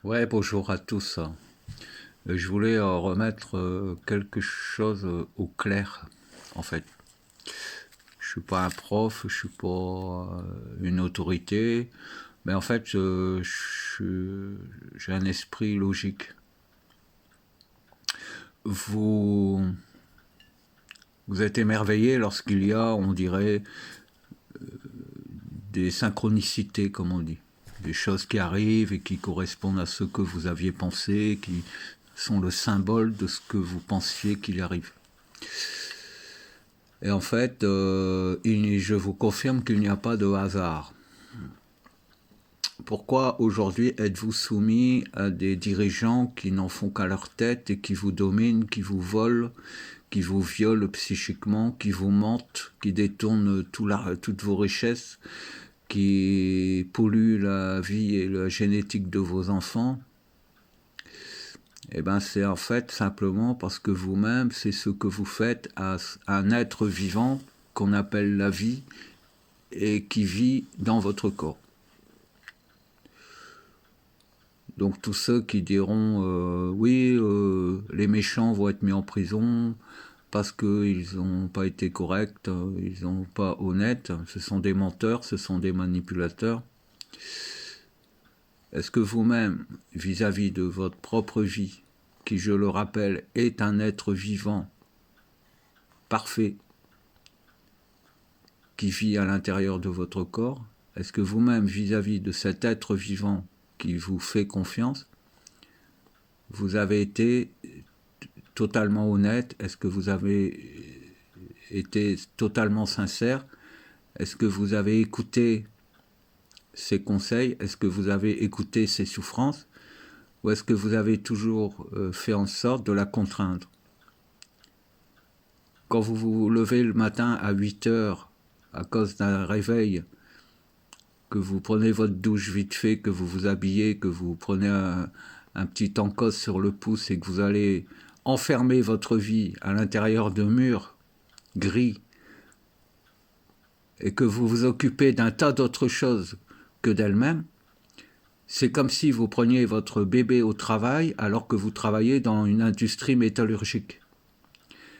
Ouais, bonjour à tous. Je voulais remettre quelque chose au clair, en fait. Je suis pas un prof, je suis pas une autorité, mais en fait, j'ai un esprit logique. Vous, vous êtes émerveillé lorsqu'il y a, on dirait, des synchronicités, comme on dit. Des choses qui arrivent et qui correspondent à ce que vous aviez pensé, qui sont le symbole de ce que vous pensiez qu'il arrive. Et en fait, je vous confirme qu'il n'y a pas de hasard. Pourquoi aujourd'hui êtes-vous soumis à des dirigeants qui n'en font qu'à leur tête et qui vous dominent, qui vous volent, qui vous violent psychiquement, qui vous mentent, qui détournent toutes vos richesses, qui polluent la vie et la génétique de vos enfants? Eh bien, c'est en fait simplement parce que vous-même, c'est ce que vous faites à un être vivant qu'on appelle la vie et qui vit dans votre corps. Donc tous ceux qui diront oui, les méchants vont être mis en prison parce qu'ils n'ont pas été corrects, ils n'ont pas honnêtes, ce sont des menteurs, ce sont des manipulateurs. Est-ce que vous-même, vis-à-vis de votre propre vie, qui je le rappelle est un être vivant, parfait, qui vit à l'intérieur de votre corps, est-ce que vous-même, vis-à-vis de cet être vivant qui vous fait confiance, vous avez été totalement honnête? Est-ce que vous avez été totalement sincère? Est-ce que vous avez écouté ses conseils? Est-ce que vous avez écouté ses souffrances? Ou est-ce que vous avez toujours fait en sorte de la contraindre? Quand vous vous levez le matin à 8 heures à cause d'un réveil, que vous prenez votre douche vite fait, que vous vous habillez, que vous prenez un petit encos sur le pouce et que vous allez enfermer votre vie à l'intérieur de murs gris et que vous vous occupez d'un tas d'autres choses que d'elle-même, c'est comme si vous preniez votre bébé au travail alors que vous travaillez dans une industrie métallurgique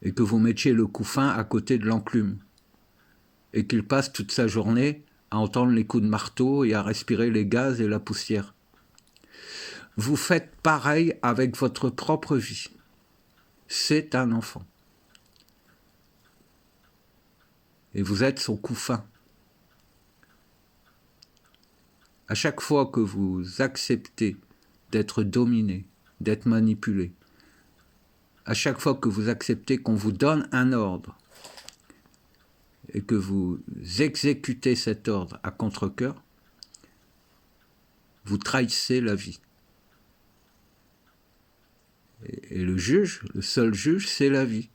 et que vous mettiez le couffin à côté de l'enclume et qu'il passe toute sa journée à entendre les coups de marteau et à respirer les gaz et la poussière. Vous faites pareil avec votre propre vie. C'est un enfant. Et vous êtes son couffin. À chaque fois que vous acceptez d'être dominé, d'être manipulé, à chaque fois que vous acceptez qu'on vous donne un ordre et que vous exécutez cet ordre à contre-cœur, vous trahissez la vie. Et le juge, le seul juge, c'est la vie.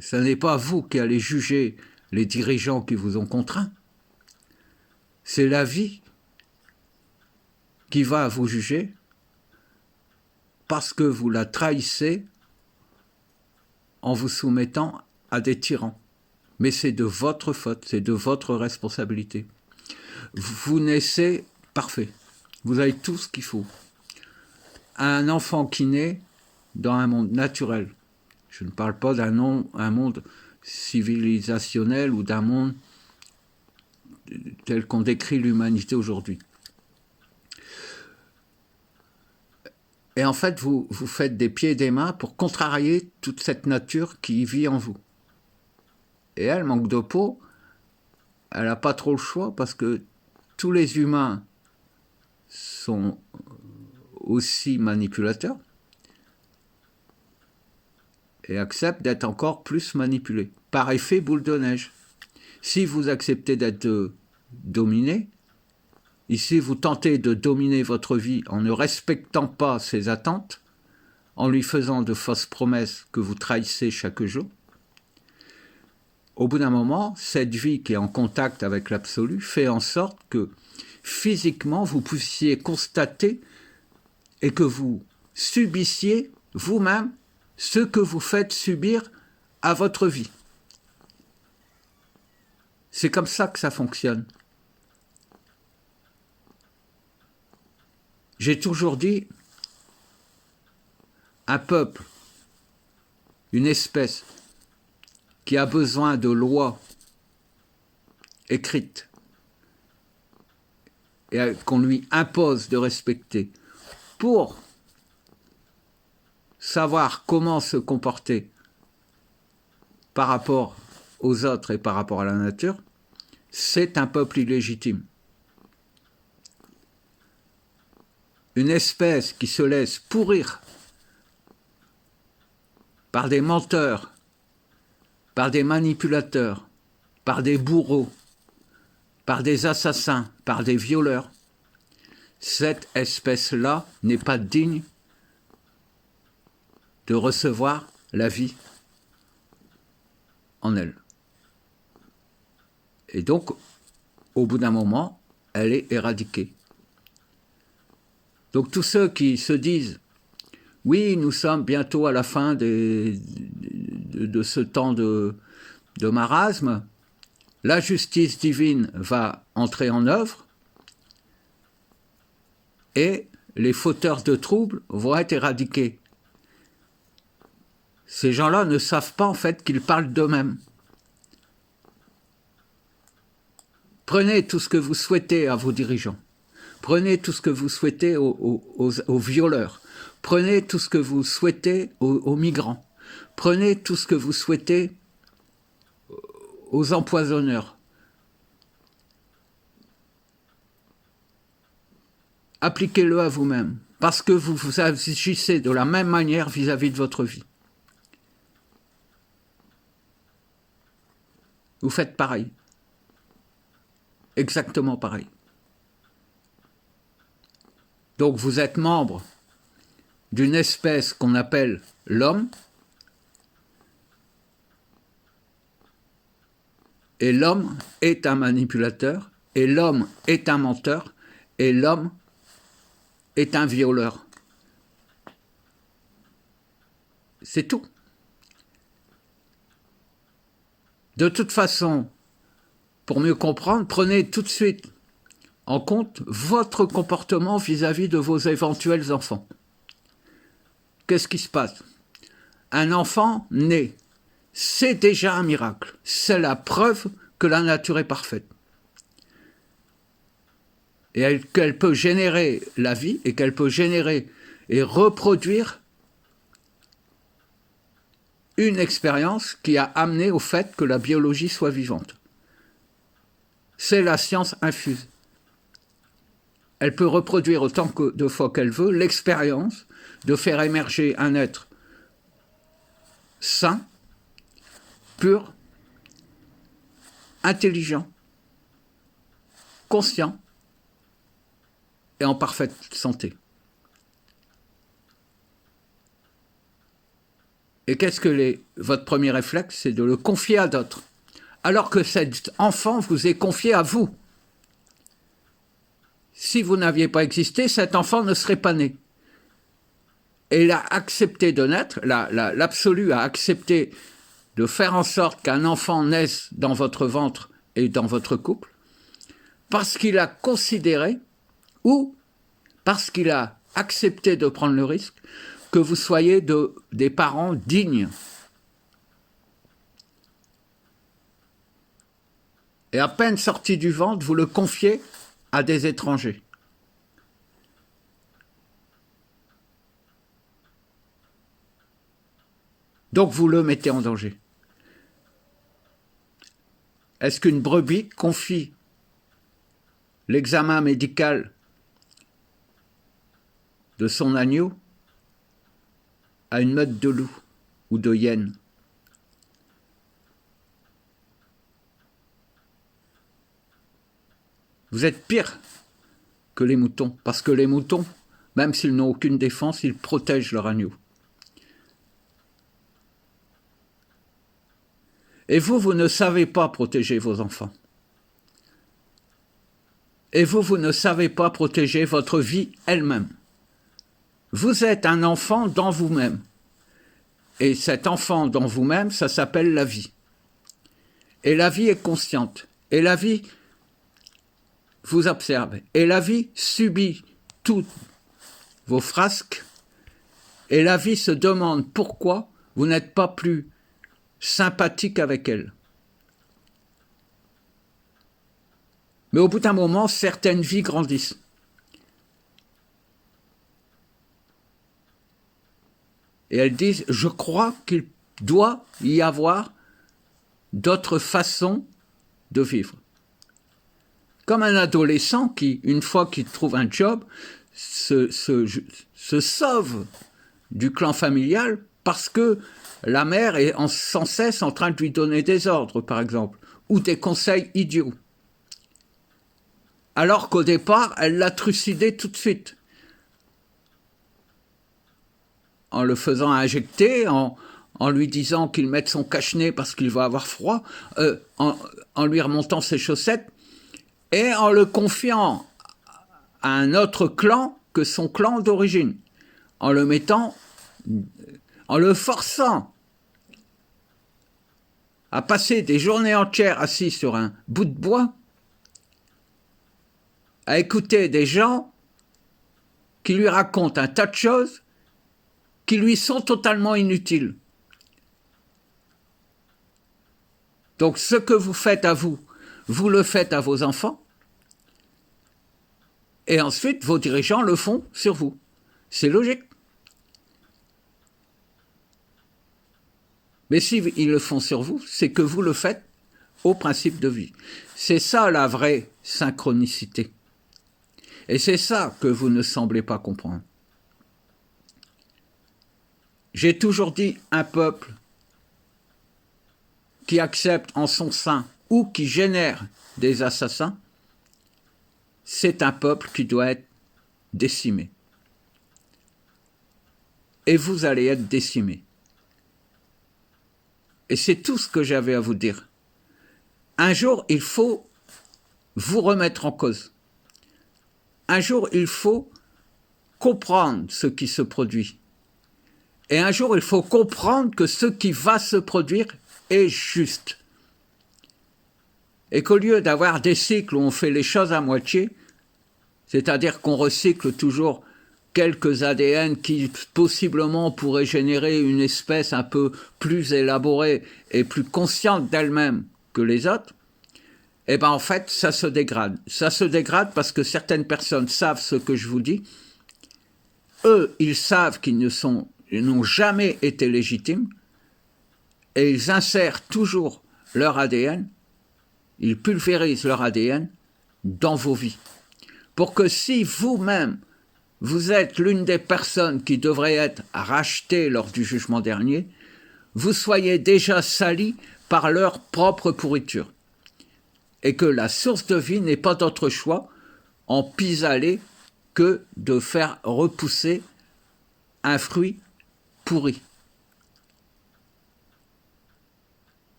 Ce n'est pas vous qui allez juger les dirigeants qui vous ont contraints. C'est la vie qui va vous juger parce que vous la trahissez en vous soumettant à des tyrans. Mais c'est de votre faute, c'est de votre responsabilité. Vous naissez parfait. Vous avez tout ce qu'il faut. Un enfant qui naît dans un monde naturel. Je ne parle pas d'un monde civilisationnel ou d'un monde tel qu'on décrit l'humanité aujourd'hui. Et en fait, vous faites des pieds et des mains pour contrarier toute cette nature qui vit en vous. Et elle manque de peau, elle n'a pas trop le choix parce que tous les humains sont aussi manipulateurs et acceptent d'être encore plus manipulés, par effet boule de neige. Si vous acceptez d'être dominé, ici vous tentez de dominer votre vie en ne respectant pas ses attentes, en lui faisant de fausses promesses que vous trahissez chaque jour, au bout d'un moment, cette vie qui est en contact avec l'absolu fait en sorte que physiquement vous puissiez constater et que vous subissiez vous-même ce que vous faites subir à votre vie. C'est comme ça que ça fonctionne. J'ai toujours dit, un peuple, une espèce qui a besoin de lois écrites et qu'on lui impose de respecter pour savoir comment se comporter par rapport aux autres et par rapport à la nature, c'est un peuple illégitime. Une espèce qui se laisse pourrir par des menteurs, par des manipulateurs, par des bourreaux, par des assassins, par des violeurs, cette espèce-là n'est pas digne de recevoir la vie en elle. Et donc, au bout d'un moment, elle est éradiquée. Donc tous ceux qui se disent « Oui, nous sommes bientôt à la fin de ce temps de marasme, la justice divine va entrer en œuvre et les fauteurs de troubles vont être éradiqués. » Ces gens-là ne savent pas en fait qu'ils parlent d'eux-mêmes. Prenez tout ce que vous souhaitez à vos dirigeants. Prenez tout ce que vous souhaitez aux violeurs. Prenez tout ce que vous souhaitez aux migrants. Prenez tout ce que vous souhaitez aux empoisonneurs. Appliquez-le à vous-même, parce que vous agissez de la même manière vis-à-vis de votre vie. Vous faites pareil. Exactement pareil. Donc vous êtes membre d'une espèce qu'on appelle l'homme, et l'homme est un manipulateur, et l'homme est un menteur, et l'homme est un violeur. C'est tout. De toute façon, pour mieux comprendre, prenez tout de suite en compte votre comportement vis-à-vis de vos éventuels enfants. Qu'est-ce qui se passe? Un enfant né, c'est déjà un miracle. C'est la preuve que la nature est parfaite. Et qu'elle peut générer la vie, et qu'elle peut générer et reproduire une expérience qui a amené au fait que la biologie soit vivante. C'est la science infuse. Elle peut reproduire autant de fois qu'elle veut l'expérience de faire émerger un être sain, pur, intelligent, conscient et en parfaite santé. Et qu'est-ce que votre premier réflexe? C'est de le confier à d'autres. Alors que cet enfant vous est confié à vous. Si vous n'aviez pas existé, cet enfant ne serait pas né. Et il a accepté de naître, l'absolu a accepté de faire en sorte qu'un enfant naisse dans votre ventre et dans votre couple, parce qu'il a considéré, ou parce qu'il a accepté de prendre le risque, que vous soyez des parents dignes. Et à peine sorti du ventre, vous le confiez à des étrangers. Donc vous le mettez en danger. Est-ce qu'une brebis confie l'examen médical de son agneau à une meute de loups ou de hyènes? Vous êtes pire que les moutons, parce que les moutons, même s'ils n'ont aucune défense, ils protègent leur agneau. Et vous ne savez pas protéger vos enfants. Et vous ne savez pas protéger votre vie elle-même. Vous êtes un enfant dans vous-même. Et cet enfant dans vous-même, ça s'appelle la vie. Et la vie est consciente. Et la vie vous observe. Et la vie subit tout vos frasques, et la vie se demande pourquoi vous n'êtes pas plus sympathique avec elle. Mais au bout d'un moment, certaines vies grandissent. Et elles disent, je crois qu'il doit y avoir d'autres façons de vivre. Comme un adolescent qui, une fois qu'il trouve un job, se sauve du clan familial parce que la mère est sans cesse en train de lui donner des ordres, par exemple, ou des conseils idiots. Alors qu'au départ, elle l'a trucidé tout de suite. En le faisant injecter, en lui disant qu'il mette son cache-nez parce qu'il va avoir froid, en lui remontant ses chaussettes, et en le confiant à un autre clan que son clan d'origine, en le mettant, en le forçant à passer des journées entières assis sur un bout de bois, à écouter des gens qui lui racontent un tas de choses qui lui sont totalement inutiles. Donc ce que vous faites à vous, vous le faites à vos enfants, et ensuite vos dirigeants le font sur vous. C'est logique. Mais s'ils le font sur vous, c'est que vous le faites au principe de vie. C'est ça la vraie synchronicité. Et c'est ça que vous ne semblez pas comprendre. J'ai toujours dit, un peuple qui accepte en son sein ou qui génère des assassins, c'est un peuple qui doit être décimé. Et vous allez être décimé. Et c'est tout ce que j'avais à vous dire. Un jour, il faut vous remettre en cause. Un jour, il faut comprendre ce qui se produit. Et un jour, il faut comprendre que ce qui va se produire est juste. Et qu'au lieu d'avoir des cycles où on fait les choses à moitié, c'est-à-dire qu'on recycle toujours quelques ADN qui possiblement pourraient générer une espèce un peu plus élaborée et plus consciente d'elle-même que les autres, eh bien en fait, ça se dégrade. Ça se dégrade parce que certaines personnes savent ce que je vous dis. Eux, ils savent qu'ils n'ont jamais été légitimes et ils insèrent toujours leur ADN, ils pulvérisent leur ADN dans vos vies. Pour que si vous-même, vous êtes l'une des personnes qui devrait être rachetée lors du jugement dernier, vous soyez déjà salis par leur propre pourriture. Et que la source de vie n'est pas d'autre choix en pis-aller que de faire repousser un fruit pourri.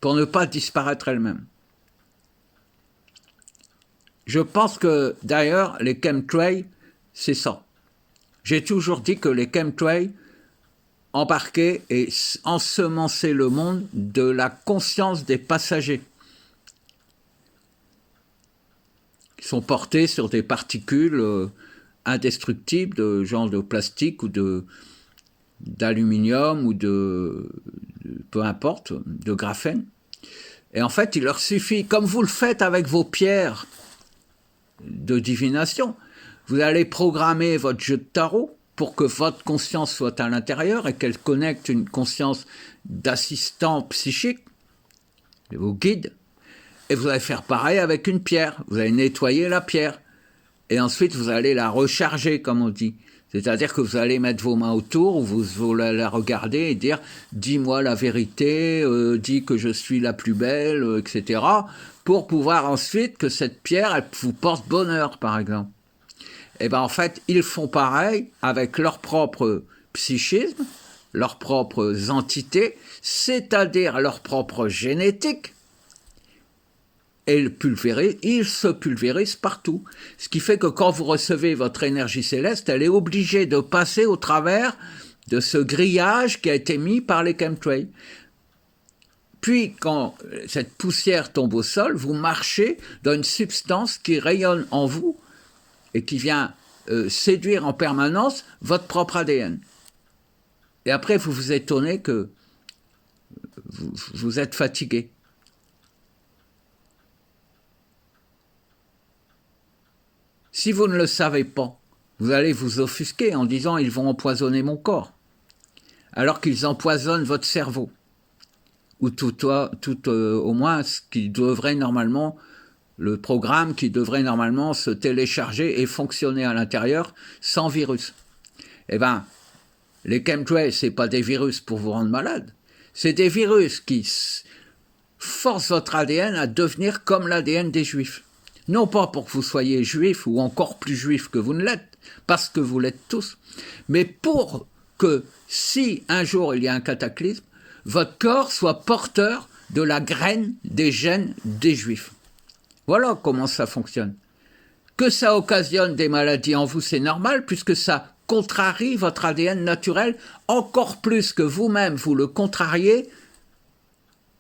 Pour ne pas disparaître elle-même. Je pense que, d'ailleurs, les chemtrails, c'est ça. J'ai toujours dit que les chemtrails embarquaient et ensemençaient le monde de la conscience des passagers, qui sont portés sur des particules indestructibles, de genre de plastique ou d'aluminium ou peu importe, de graphène. Et en fait, il leur suffit, comme vous le faites avec vos pierres de divination, vous allez programmer votre jeu de tarot pour que votre conscience soit à l'intérieur et qu'elle connecte une conscience d'assistant psychique, vos guides, et vous allez faire pareil avec une pierre. Vous allez nettoyer la pierre et ensuite vous allez la recharger, comme on dit. C'est-à-dire que vous allez mettre vos mains autour, vous allez la regarder et dire « dis-moi la vérité, dis que je suis la plus belle, etc. » pour pouvoir ensuite que cette pierre, elle vous porte bonheur, par exemple. Et bien en fait, ils font pareil avec leur propre psychisme, leurs propres entités, c'est-à-dire leur propre génétique. Et ils se pulvérisent partout. Ce qui fait que quand vous recevez votre énergie céleste, elle est obligée de passer au travers de ce grillage qui a été mis par les chemtrails. Puis, quand cette poussière tombe au sol, vous marchez dans une substance qui rayonne en vous et qui vient séduire en permanence votre propre ADN. Et après, vous vous étonnez que vous êtes fatigué. Si vous ne le savez pas, vous allez vous offusquer en disant « ils vont empoisonner mon corps », alors qu'ils empoisonnent votre cerveau, ou au moins ce qui devrait normalement, le programme qui devrait normalement se télécharger et fonctionner à l'intérieur sans virus. Eh bien, les chemtrails, ce n'est pas des virus pour vous rendre malade, c'est des virus qui forcent votre ADN à devenir comme l'ADN des Juifs. Non pas pour que vous soyez juif ou encore plus juif que vous ne l'êtes, parce que vous l'êtes tous, mais pour que si un jour il y a un cataclysme, votre corps soit porteur de la graine des gènes des Juifs. Voilà comment ça fonctionne. Que ça occasionne des maladies en vous, c'est normal, puisque ça contrarie votre ADN naturel encore plus que vous-même vous le contrariez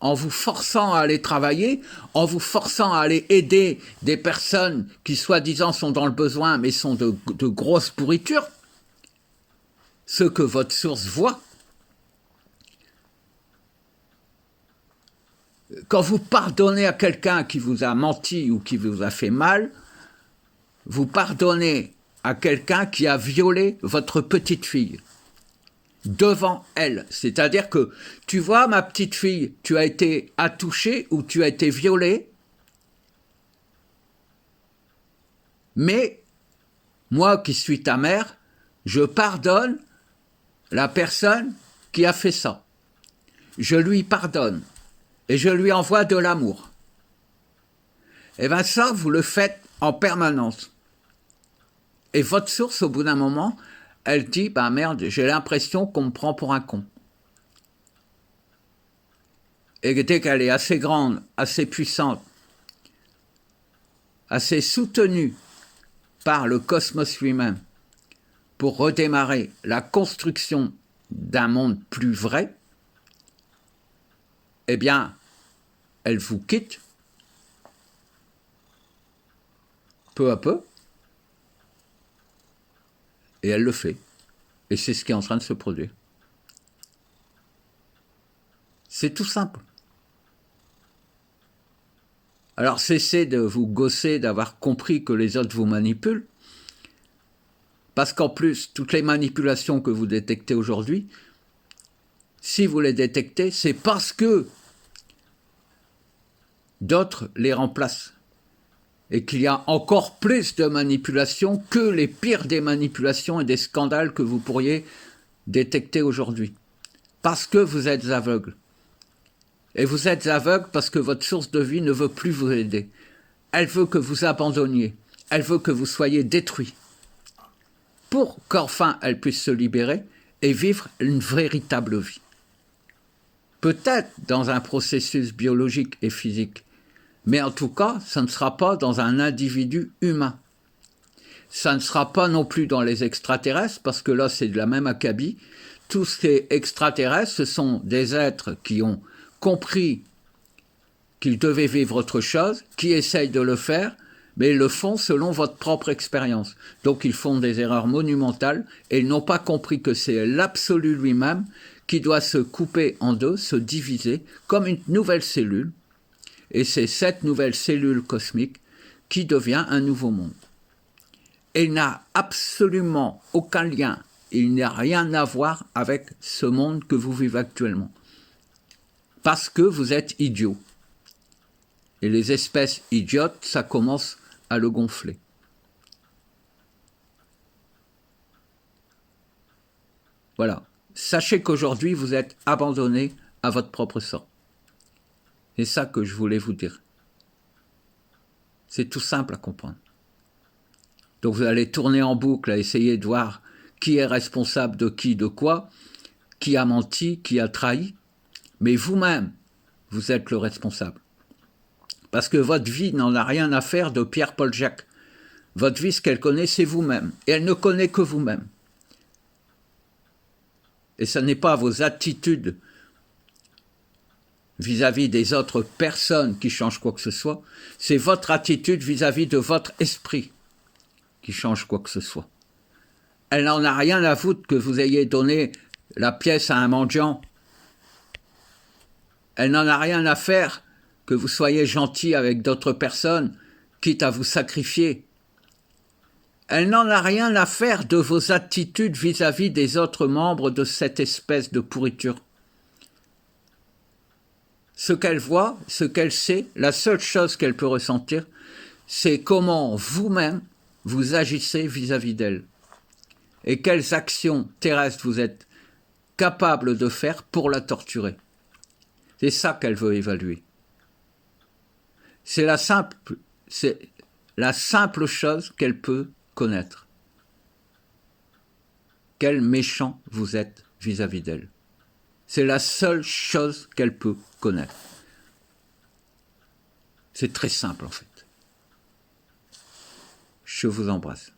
en vous forçant à aller travailler, en vous forçant à aller aider des personnes qui soi-disant sont dans le besoin mais sont de grosses pourritures, ce que votre source voit. Quand vous pardonnez à quelqu'un qui vous a menti ou qui vous a fait mal, vous pardonnez à quelqu'un qui a violé votre petite fille devant elle. C'est-à-dire que, tu vois, ma petite fille, tu as été attouchée ou tu as été violée, mais moi qui suis ta mère, je pardonne la personne qui a fait ça. Je lui pardonne et je lui envoie de l'amour. Et bien ça, vous le faites en permanence. Et votre source, au bout d'un moment, elle dit, ben merde, j'ai l'impression qu'on me prend pour un con. Et dès qu'elle est assez grande, assez puissante, assez soutenue par le cosmos lui-même, pour redémarrer la construction d'un monde plus vrai, eh bien, elle vous quitte, peu à peu, et elle le fait. Et c'est ce qui est en train de se produire. C'est tout simple. Alors cessez de vous gausser d'avoir compris que les autres vous manipulent, parce qu'en plus, toutes les manipulations que vous détectez aujourd'hui, si vous les détectez, c'est parce que d'autres les remplacent. Et qu'il y a encore plus de manipulations que les pires des manipulations et des scandales que vous pourriez détecter aujourd'hui. Parce que vous êtes aveugle. Et vous êtes aveugle parce que votre source de vie ne veut plus vous aider. Elle veut que vous abandonniez. Elle veut que vous soyez détruit. Pour qu'enfin elle puisse se libérer et vivre une véritable vie. Peut-être dans un processus biologique et physique, mais en tout cas, ça ne sera pas dans un individu humain. Ça ne sera pas non plus dans les extraterrestres, parce que là, c'est de la même acabit. Tous ces extraterrestres, ce sont des êtres qui ont compris qu'ils devaient vivre autre chose, qui essayent de le faire, mais ils le font selon votre propre expérience. Donc, ils font des erreurs monumentales, et ils n'ont pas compris que c'est l'absolu lui-même qui doit se couper en deux, se diviser, comme une nouvelle cellule, et c'est cette nouvelle cellule cosmique qui devient un nouveau monde. Et il n'a absolument aucun lien, il n'a rien à voir avec ce monde que vous vivez actuellement. Parce que vous êtes idiot. Et les espèces idiotes, ça commence à le gonfler. Voilà. Sachez qu'aujourd'hui, vous êtes abandonné à votre propre sort. C'est ça que je voulais vous dire. C'est tout simple à comprendre. Donc vous allez tourner en boucle à essayer de voir qui est responsable de qui, de quoi, qui a menti, qui a trahi, mais vous-même, vous êtes le responsable. Parce que votre vie n'en a rien à faire de Pierre-Paul Jacques. Votre vie, ce qu'elle connaît, c'est vous-même. Et elle ne connaît que vous-même. Et ce n'est pas vos attitudes vis-à-vis des autres personnes qui changent quoi que ce soit, c'est votre attitude vis-à-vis de votre esprit qui change quoi que ce soit. Elle n'en a rien à foutre que vous ayez donné la pièce à un mendiant. Elle n'en a rien à faire que vous soyez gentil avec d'autres personnes, quitte à vous sacrifier. Elle n'en a rien à faire de vos attitudes vis-à-vis des autres membres de cette espèce de pourriture. Ce qu'elle voit, ce qu'elle sait, la seule chose qu'elle peut ressentir, c'est comment vous-même vous agissez vis-à-vis d'elle et quelles actions terrestres vous êtes capable de faire pour la torturer. C'est ça qu'elle veut évaluer. C'est la simple chose qu'elle peut connaître. Quel méchant vous êtes vis-à-vis d'elle. C'est la seule chose qu'elle peut connaître. C'est très simple en fait. Je vous embrasse.